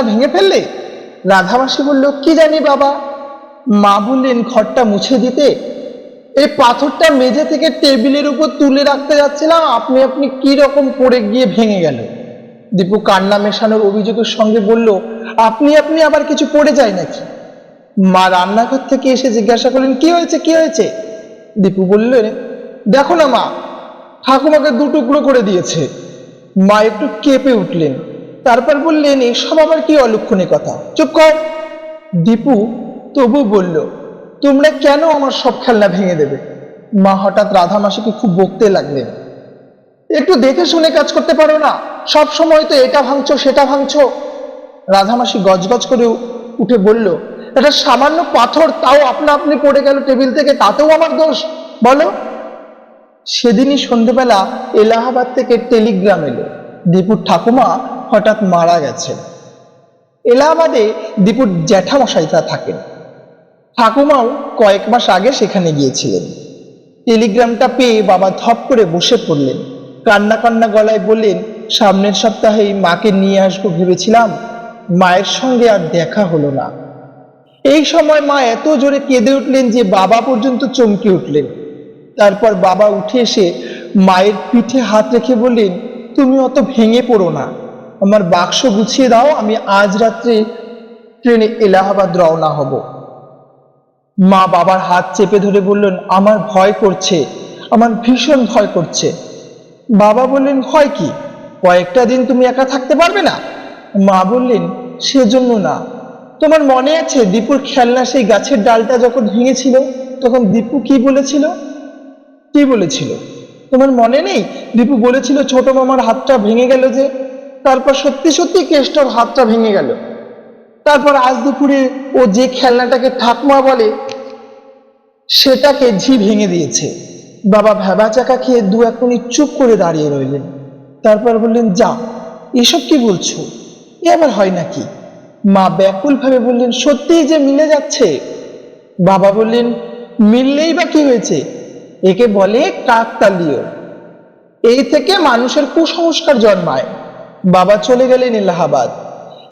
ভেঙে ফেললে? রাধামাসি বলল, কি জানি বাবা। মা বললেন, ঘরটা মুছে দিতে। এই পাথরটা মেঝে থেকে টেবিলের উপর তুলে রাখতে যাচ্ছিলাম, আপনি আপনি কি রকম পড়ে গিয়ে ভেঙে গেল। দীপু কান্না মেশানোর অভিযোগের সঙ্গে বলল, আপনি আপনি আবার কিছু পড়ে যায় নাকি? মা রান্নাঘর থেকে এসে জিজ্ঞাসা করলেন, কি হয়েছে কি হয়েছে? দীপু বললেন, দেখো না মা, ঠাকুমাকে দু টুকরো করে দিয়েছে। মা একটু কেঁপে উঠলেন, তারপর বললেন, এসব আবার কি অলক্ষণে কথা, চুপ কর। দীপু তবু বলল, তোমরা কেন আমার সব খেলনা ভেঙে দেবে? মা হঠাৎ রাধামাসিকে খুব বকতে লাগলেন, একটু দেখে শুনে কাজ করতে পারো না? সব সময় তো এটা ভাঙছো সেটা ভাঙছো। রাধামাসি গজগজ করে উঠে বলল, এটা সামান্য পাথর, তাও আপনা আপনি পড়ে গেল টেবিল থেকে, তাতেও আমার দোষ বলো? সেদিনই সন্ধ্যেবেলা এলাহাবাদ থেকে টেলিগ্রাম এলো, দীপুর ঠাকুমা হঠাৎ মারা গেছে। এলাহাবাদে দীপুর জ্যাঠামশাইরা থাকেন। ঠাকুমাও কয়েক মাস আগে সেখানে গিয়েছিলেন। টেলিগ্রামটা পেয়ে বাবা ধপ করে বসে পড়লেন, কান্না কান্না গলায় বললেন, সামনের সপ্তাহেই মাকে নিয়ে আসবো ভেবেছিলাম, মায়ের সঙ্গে আর দেখা হলো না। এই সময় মা এত জোরে কেঁদে উঠলেন যে বাবা পর্যন্ত চমকে উঠলেন। তারপর বাবা উঠে এসে মায়ের পিঠে হাত রেখে বললেন, তুমি অত ভেঙে পড়ো না, আমার বাক্স গুছিয়ে দাও, আমি আজ রাত্রে ট্রেনে এলাহাবাদ রওনা হব। মা বাবার হাত চেপে ধরে বললেন, আমার ভয় করছে, আমার ভীষণ ভয় করছে। বাবা বললেন, ভয় কি? কয়েকটা দিন তুমি একা থাকতে পারবে না? মা বললেন, সেজন্য না। তোমার মনে আছে দীপুর খেলনা সেই গাছের ডালটা যখন ভেঙেছিল, তখন দীপু কি বলেছিল? কি বলেছিল তোমার মনে নেই? দীপু বলেছিল, ছোট মামার হাতটা ভেঙে গেল যে। তারপর সত্যি সত্যি কেষ্টর হাতটা ভেঙে গেল। তারপর আজ দুপুরে ও যে খেলনাটাকে ঠাকুমা বলে, সেটাকে ঝি ভেঙে দিয়েছে। বাবা ভ্যাবা চাকা খেয়ে দু এক মিনিট চুপ করে দাঁড়িয়ে রইলেন, তারপর বললেন, যা, এসব কি বলছো? এ আবার হয় নাকি? মা ব্যাকুল ভাবে বললেন, সত্যিই যে মিলে যাচ্ছে। বাবা বললেন, মিললেই বা কি হয়েছে? একে বলে কাকতালীয়। এই থেকে মানুষের কুসংস্কার জন্মায়। বাবা চলে গেলেন এলাহাবাদ।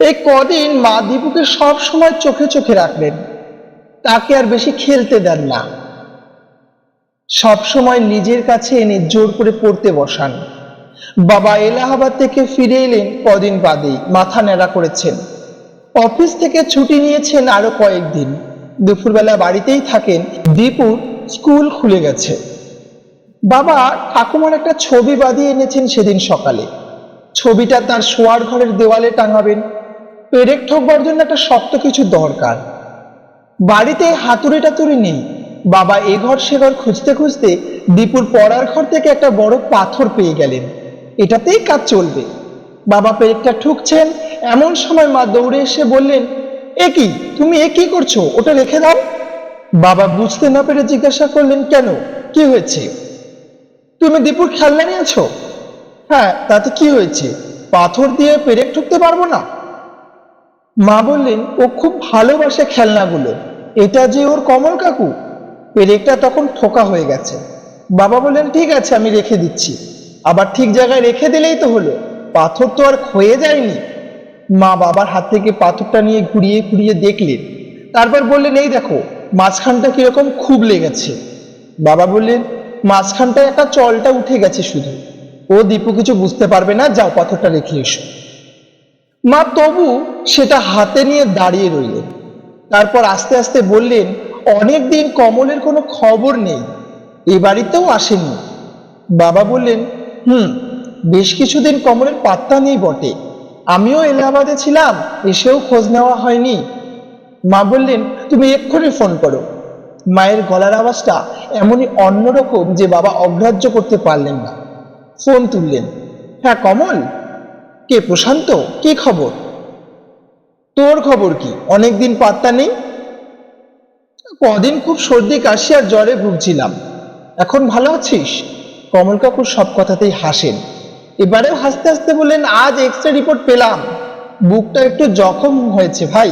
এই কদিন মা দীপুকে সব সময় চোখে চোখে রাখলেন, তাকে আর বেশি খেলতে দেন না, সব সময় নিজের কাছে এনে জোর করে পড়তে বসান। বাবা এলাহাবাদ থেকে ফিরে এলেন কদিন বাদেই, মাথা ন্যাড়া করেছেন। অফিস থেকে ছুটি নিয়েছেন আরো কয়েকদিন। দুপুরবেলা বাড়িতেই থাকেন। দীপুর স্কুল খুলে গেছে। বাবা ঠাকুমার একটা ছবি বাঁধিয়ে এনেছেন সেদিন সকালে। ছবিটা তার শোয়ার ঘরের দেওয়ালে টাঙাবেন। পেরেক ঠোকবার জন্য একটা শক্ত কিছু দরকার। বাড়িতে হাতুড়ি টাতুড়ি নেই। বাবা এ ঘর সে ঘর খুঁজতে খুঁজতে দীপুর পড়ার ঘর থেকে একটা বড় পাথর পেয়ে গেলেন। এটাতেই কাজ চলবে। বাবা পেরেকটা ঠুকছেন, এমন সময় মা দৌড়ে এসে বললেন, এ কি, তুমি এ কি করছো, ওটা রেখে দাও। বাবা বুঝতে না পেরে জিজ্ঞাসা করলেন, কেন, কি হয়েছে? তুমি দীপুর খেলনা নিয়েছো? হ্যাঁ, তাতে কি হয়েছে? পাথর দিয়ে পেরেক ঠুকতে পারবো না? মা বললেন, ও খুব ভালোবাসে খেলনাগুলো, এটা যে ওর কমল কাকু। পেরেকটা তখন ঠোকা হয়ে গেছে। বাবা বললেন, ঠিক আছে, আমি রেখে দিচ্ছি। আবার ঠিক জায়গায় রেখে দিলেই তো হলো, পাথর তো আর ক্ষয়ে যায়নি। মা বাবার হাত থেকে পাথরটা নিয়ে ঘুরিয়ে ঘুরিয়ে দেখলেন, তারপর বললেন, এই দেখো, মাঝখানটা কিরকম খুব লেগেছে। বাবা বললেন, মাঝখানটায় একটা চলটা উঠে গেছে শুধু, ও দীপু কিছু বুঝতে পারবে না, যাও পাথরটা রেখে এসো। মা তবু সেটা হাতে নিয়ে দাঁড়িয়ে রইলেন। তারপর আস্তে আস্তে বললেন, অনেকদিন কমলের কোনো খবর নেই, এ বাড়িতেও আসেনি। বাবা বললেন, বেশ কিছুদিন কমলের পাত্তা নেই বটে, আমিও এলাহাবাদে ছিলাম, এসেও খোঁজ নেওয়া হয়নি। মা বললেন, তুমি এক্ষুনি ফোন করো। মায়ের গলার আওয়াজটা এমনই অন্যরকম যে বাবা অগ্রাহ্য করতে পারলেন না। ফোন তুললেন। হ্যাঁ কমল, কে? প্রশান্ত, কি খবর? তোর খবর কি, অনেকদিন পাত্তা নেই। কদিন খুব সর্দি কাশি আর জ্বরে ভুগছিলাম, এখন ভালো আছিস? কমল কাকু সব কথাতেই হাসেন। এবারেও হাসতে হাসতে বললেন, আজ এক্সরে রিপোর্ট পেলাম, বুকটা একটু জখম হয়েছে ভাই,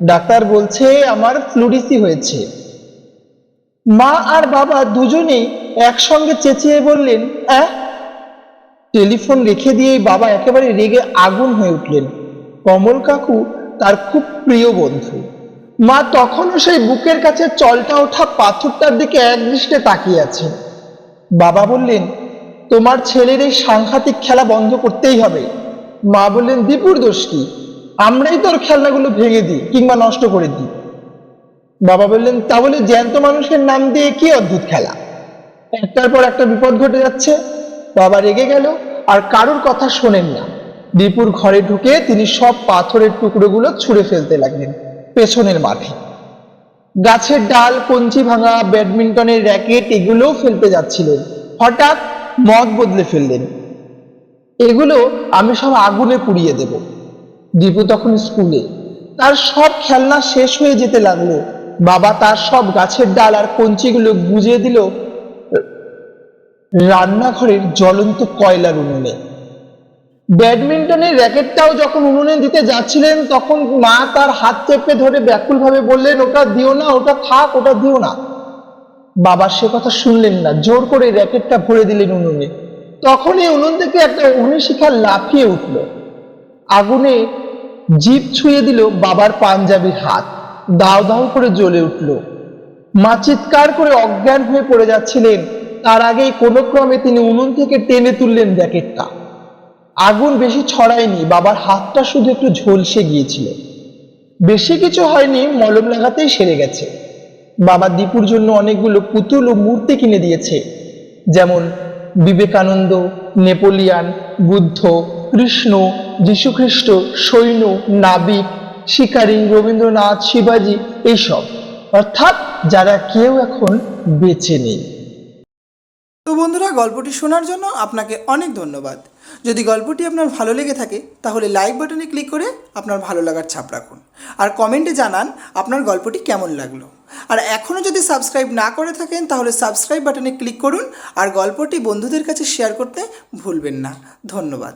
ডাক্তার বলছে আমার ফ্লুরিসি হয়েছে। মা আর বাবা দুজনেই একসঙ্গে চেঁচিয়ে বললেন, টেলিফোন রেখে দিয়েই বাবা একেবারে রেগে আগুন হয়ে উঠলেন। কমল কাকু তার খুব প্রিয় বন্ধু। মা তখনও সেই বুকের কাছে চলটা ওঠা পাথরটার দিকে একদৃষ্টে তাকিয়ে আছেন। বাবা বললেন, তোমার ছেলের এই সাংঘাতিক খেলা বন্ধ করতেই হবে। মা বললেন, দীপুর দোষ কি? আমরাই তোর খেলনাগুলো ভেঙে দিই কিংবা নষ্ট করে দিই। বাবা বললেন, তাহলে জ্যান্ত মানুষের নাম দিয়ে কি অদ্ভুত খেলা? একটার পর একটা বিপদ ঘটে যাচ্ছে। বাবা রেগে গেল আর কারোর কথা শোনেন না। দীপুর ঘরে ঢুকে তিনি সব পাথরের টুকরোগুলো ছুঁড়ে ফেলতে লাগলেন পেছনের মাঠে। গাছের ডাল, কঞ্চি ভাঙা, ব্যাডমিন্টনের র্যাকেট এগুলোও ফেলতে যাচ্ছিলেন। হঠাৎ মত বদলে ফেললেন, এগুলো আমি সব আগুনে পুড়িয়ে দেব। দীপু তখন স্কুলে, তার সব খেলনা শেষ হয়ে যেতে লাগলো। বাবা তার সব গাছের ডাল আর কঞ্চিগুলো গুজিয়ে দিল রান্নাঘরের জ্বলন্ত কয়লার উনুনে। ব্যাডমিন্টনের র্যাকেটটাও যখন উনুনে দিতে যাচ্ছিলেন, তখন মা তার হাত চেপে ধরে ব্যাকুল ভাবে বললেন, ওটা দিও না, ওটা থাক, ওটা দিও না। বাবা সে কথা শুনলেন না, জোর করে র্যাকেটটা ভরে দিলেন উনুনে। তখনই উনুন থেকে একটা অগ্নিশিখা লাফিয়ে উঠল। আগুনে জিভ ছুঁয়ে দিল বাবার পাঞ্জাবির হাত, দাও দাও করে জ্বলে উঠল। মা চিৎকার করে অজ্ঞান হয়ে পড়ে যাচ্ছিলেন। তার আগেই কোনো ক্রমে তিনি উনুন থেকে টেনে তুললেন র্যাকেটটা। আগুন বেশি ছড়ায়নি, বাবার হাতটা শুধু একটু ঝলসে গিয়েছিল। বেশি কিছু হয়নি, মলম লাগাতেই সেরে গেছে। বাবা দীপুর জন্য অনেকগুলো পুতুল ও মূর্তি কিনে দিয়েছে, যেমন বিবেকানন্দ, নেপোলিয়ান, বুদ্ধ, কৃষ্ণ, যীশুখ্রিস্ট, সৈন্য, নাবিক, শিকারী, রবীন্দ্রনাথ, শিবাজি, এইসব, অর্থাৎ যারা কেউ এখন বেঁচে নেই। তো বন্ধুরা, গল্পটি শোনার জন্য আপনাকে অনেক ধন্যবাদ। যদি গল্পটি আপনার ভালো লেগে থাকে তাহলে লাইক বাটনে ক্লিক করে আপনার ভালো লাগার ছাপ রাখুন, আর কমেন্টে জানান আপনার গল্পটি কেমন লাগলো। আর এখনও যদি সাবস্ক্রাইব না করে থাকেন তাহলে সাবস্ক্রাইব বাটনে ক্লিক করুন, আর গল্পটি বন্ধুদের কাছে শেয়ার করতে ভুলবেন না। ধন্যবাদ।